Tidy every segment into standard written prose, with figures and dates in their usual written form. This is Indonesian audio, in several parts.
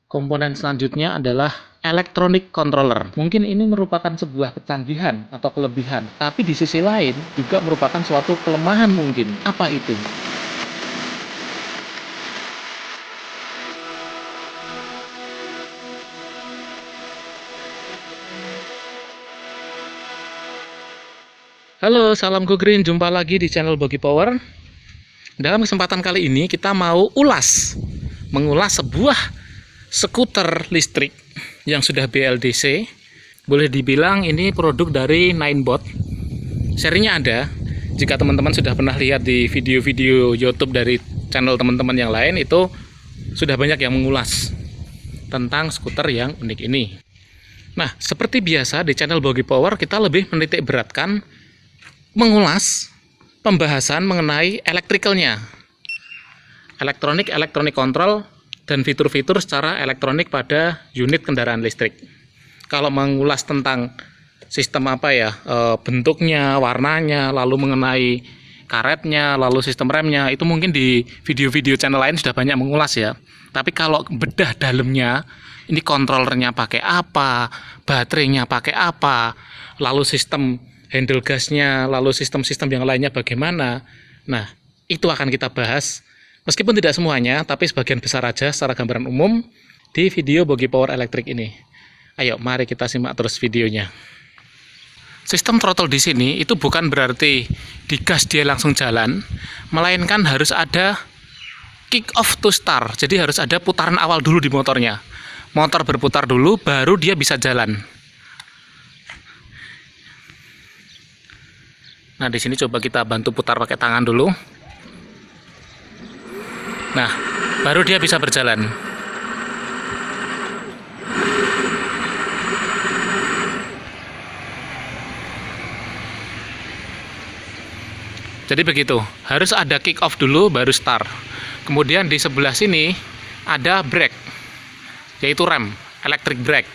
Komponen selanjutnya adalah electronic controller. Mungkin ini merupakan sebuah kecanggihan atau kelebihan, tapi di sisi lain juga merupakan suatu kelemahan mungkin. Apa itu? Halo, salam go green. Jumpa lagi di channel Bogi Power. Dalam kesempatan kali ini kita mau mengulas sebuah skuter listrik yang sudah BLDC. Boleh dibilang ini produk dari Ninebot. Serinya ada. Jika teman-teman sudah pernah lihat di video-video YouTube dari channel teman-teman yang lain, itu sudah banyak yang mengulas tentang skuter yang unik ini. Nah, seperti biasa di channel Bogi Power kita lebih menitik beratkan mengulas pembahasan mengenai elektrikalnya, elektronik kontrol, dan fitur-fitur secara elektronik pada unit kendaraan listrik. Kalau mengulas tentang sistem bentuknya, warnanya, lalu mengenai karetnya, lalu sistem remnya, itu mungkin di video-video channel lain sudah banyak mengulas ya. Tapi kalau bedah dalamnya, ini kontrolernya pakai apa, baterainya pakai apa, lalu sistem handle gasnya, lalu sistem-sistem yang lainnya bagaimana. Nah, itu akan kita bahas, meskipun tidak semuanya, tapi sebagian besar aja secara gambaran umum di video Bogi Power Electric ini. Ayo, mari kita simak terus videonya. Sistem throttle di sini itu bukan berarti digas dia langsung jalan, melainkan harus ada kick off to start. Jadi harus ada putaran awal dulu di motornya. Motor berputar dulu, baru dia bisa jalan. Nah, di sini coba kita bantu putar pakai tangan dulu. Nah, baru dia bisa berjalan. Jadi begitu, harus ada kick off dulu baru start. Kemudian di sebelah sini ada brake, yaitu rem, electric brake.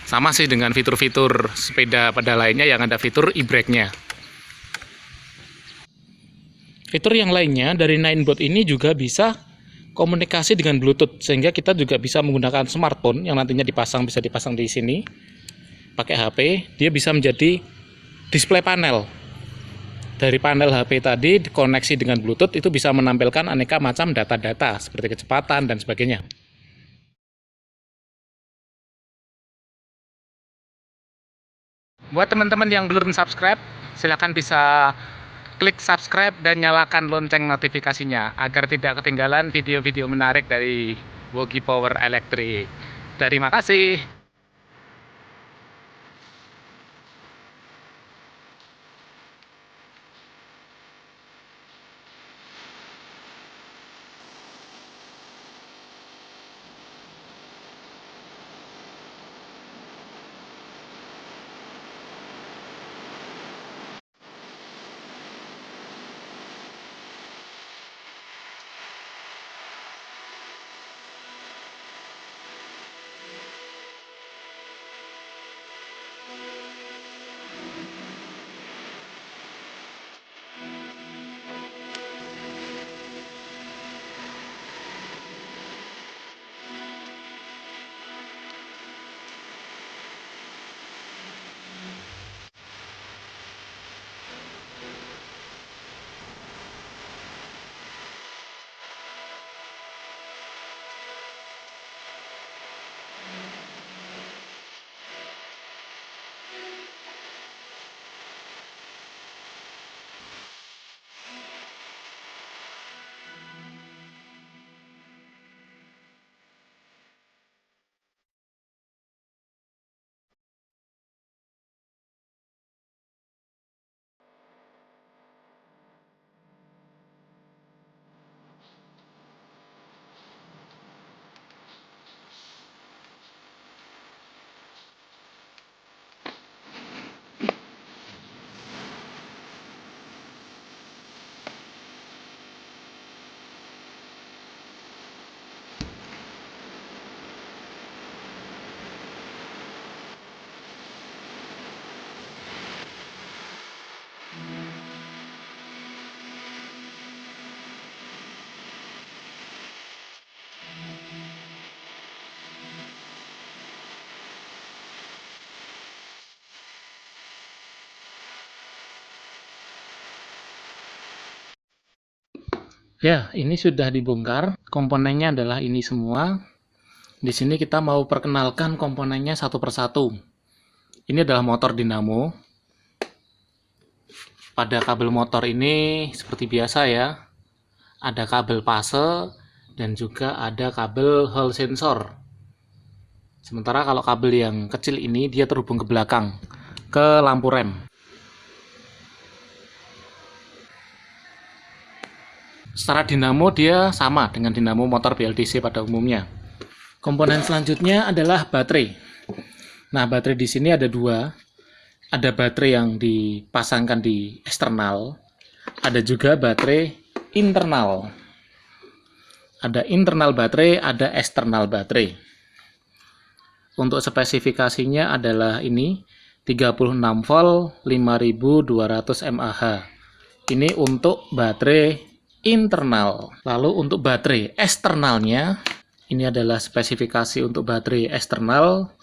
Sama sih dengan fitur-fitur sepeda pada lainnya yang ada fitur e-brake-nya. Fitur yang lainnya dari Ninebot ini juga bisa komunikasi dengan Bluetooth, sehingga kita juga bisa menggunakan smartphone yang nantinya bisa dipasang di sini pakai HP. Dia bisa menjadi display panel. Dari panel HP tadi dikoneksi dengan Bluetooth, itu bisa menampilkan aneka macam data-data seperti kecepatan dan sebagainya. Buat teman-teman yang belum subscribe, silahkan bisa klik subscribe dan nyalakan lonceng notifikasinya agar tidak ketinggalan video-video menarik dari Bogi Power Electric. Terima kasih. Ya, ini sudah dibongkar. Komponennya adalah ini semua. Di sini kita mau perkenalkan komponennya satu persatu. Ini adalah motor dinamo. Pada kabel motor ini seperti biasa ya, ada kabel fase dan juga ada kabel hall sensor. Sementara kalau kabel yang kecil ini dia terhubung ke belakang, ke lampu rem. Secara dinamo dia sama dengan dinamo motor BLDC pada umumnya. Komponen selanjutnya adalah baterai. Nah, baterai di sini ada dua. Ada baterai yang dipasangkan di eksternal, ada juga baterai internal. Ada internal baterai, ada eksternal baterai. Untuk spesifikasinya adalah ini 36 volt 5200 mAh. Ini untuk baterai internal. Lalu untuk baterai eksternalnya, ini adalah spesifikasi untuk baterai eksternal,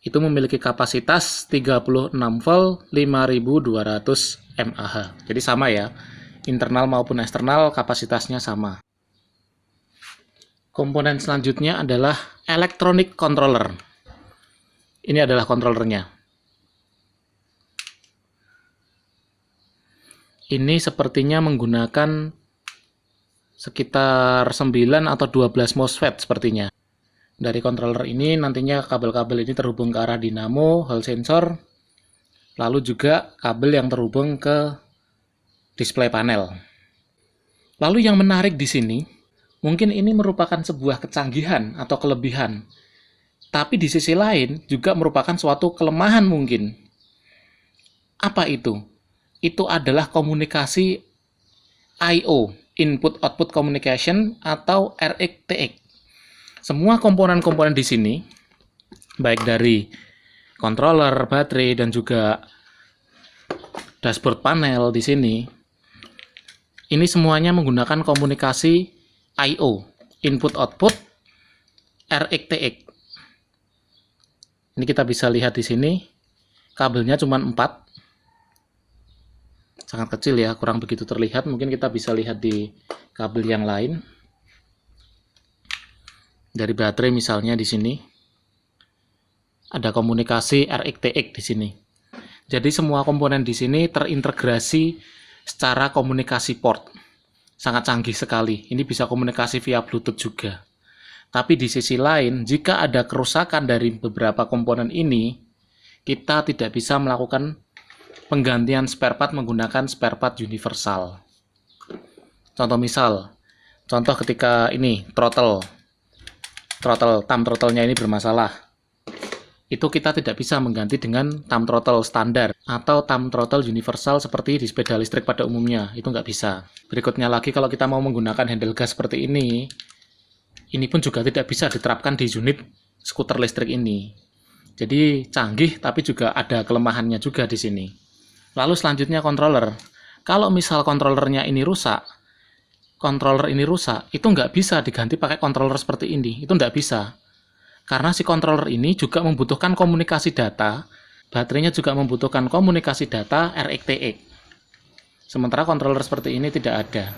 itu memiliki kapasitas 36 volt 5200 mAh. Jadi sama ya, internal maupun eksternal kapasitasnya sama. Komponen selanjutnya adalah electronic controller. Ini adalah kontrolernya. Ini sepertinya menggunakan sekitar 9 atau 12 MOSFET sepertinya. Dari controller ini nantinya kabel-kabel ini terhubung ke arah dinamo, hall sensor, lalu juga kabel yang terhubung ke display panel. Lalu yang menarik di sini, mungkin ini merupakan sebuah kecanggihan atau kelebihan, tapi di sisi lain juga merupakan suatu kelemahan mungkin. Apa itu? Itu adalah komunikasi I/O, Input Output Communication, atau RX-TX. Semua komponen-komponen di sini, baik dari controller, baterai, dan juga dashboard panel di sini, ini semuanya menggunakan komunikasi I/O, Input Output, RX-TX. Ini kita bisa lihat di sini, kabelnya cuma 4. Sangat kecil ya, kurang begitu terlihat. Mungkin kita bisa lihat di kabel yang lain. Dari baterai misalnya di sini ada komunikasi RX-TX di sini. Jadi semua komponen di sini terintegrasi secara komunikasi port. Sangat canggih sekali. Ini bisa komunikasi via Bluetooth juga. Tapi di sisi lain, jika ada kerusakan dari beberapa komponen ini, kita tidak bisa melakukan penggantian spare part menggunakan spare part universal. Contoh ketika ini thumb throttle-nya ini bermasalah, itu kita tidak bisa mengganti dengan thumb throttle standar atau thumb throttle universal seperti di sepeda listrik pada umumnya, itu nggak bisa. Berikutnya lagi, kalau kita mau menggunakan handle gas seperti ini pun juga tidak bisa diterapkan di unit skuter listrik ini. Jadi canggih, tapi juga ada kelemahannya juga di sini. Lalu selanjutnya controller. Kalau misal controller ini rusak, itu nggak bisa diganti pakai controller seperti ini. Itu nggak bisa. Karena si controller ini juga membutuhkan komunikasi data, baterainya juga membutuhkan komunikasi data RX-TX. Sementara controller seperti ini tidak ada.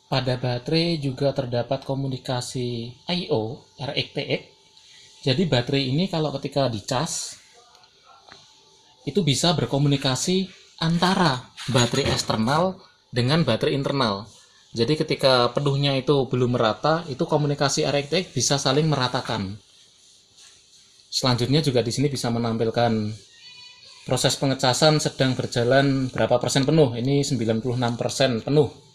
Pada baterai juga terdapat komunikasi I/O RX-TX. Jadi baterai ini kalau ketika dicas, itu bisa berkomunikasi antara baterai eksternal dengan baterai internal. Jadi ketika penuhnya itu belum merata, itu komunikasi RX-TX bisa saling meratakan. Selanjutnya juga di sini bisa menampilkan proses pengecasan sedang berjalan berapa persen penuh. Ini 96% penuh.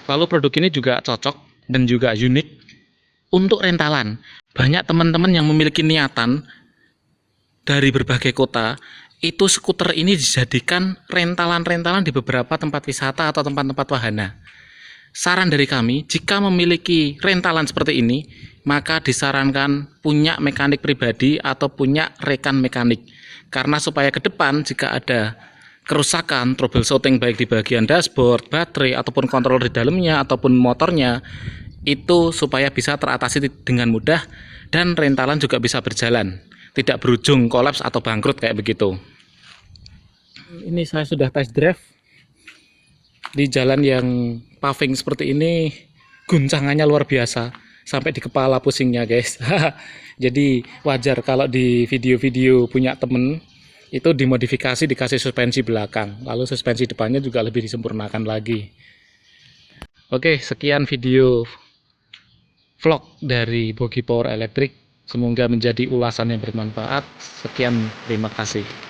Lalu produk ini juga cocok dan juga unik untuk rentalan. Banyak teman-teman yang memiliki niatan dari berbagai kota, itu skuter ini dijadikan rentalan-rentalan di beberapa tempat wisata atau tempat-tempat wahana. saran dari kami, jika memiliki rentalan seperti ini, maka disarankan punya mekanik pribadi atau punya rekan mekanik. Karena supaya ke depan jika ada kerusakan, troubleshooting baik di bagian dashboard, baterai, ataupun kontrol di dalamnya, ataupun motornya, itu supaya bisa teratasi dengan mudah dan rentalan juga bisa berjalan, tidak berujung kolaps atau bangkrut kayak begitu. Ini saya sudah test drive di jalan yang paving seperti ini, guncangannya luar biasa sampai di kepala pusingnya guys. Jadi wajar kalau di video-video punya temen itu dimodifikasi, dikasih suspensi belakang, lalu suspensi depannya juga lebih disempurnakan lagi. Oke, sekian video vlog dari Bogi Power Electric, semoga menjadi ulasan yang bermanfaat. Sekian, terima kasih.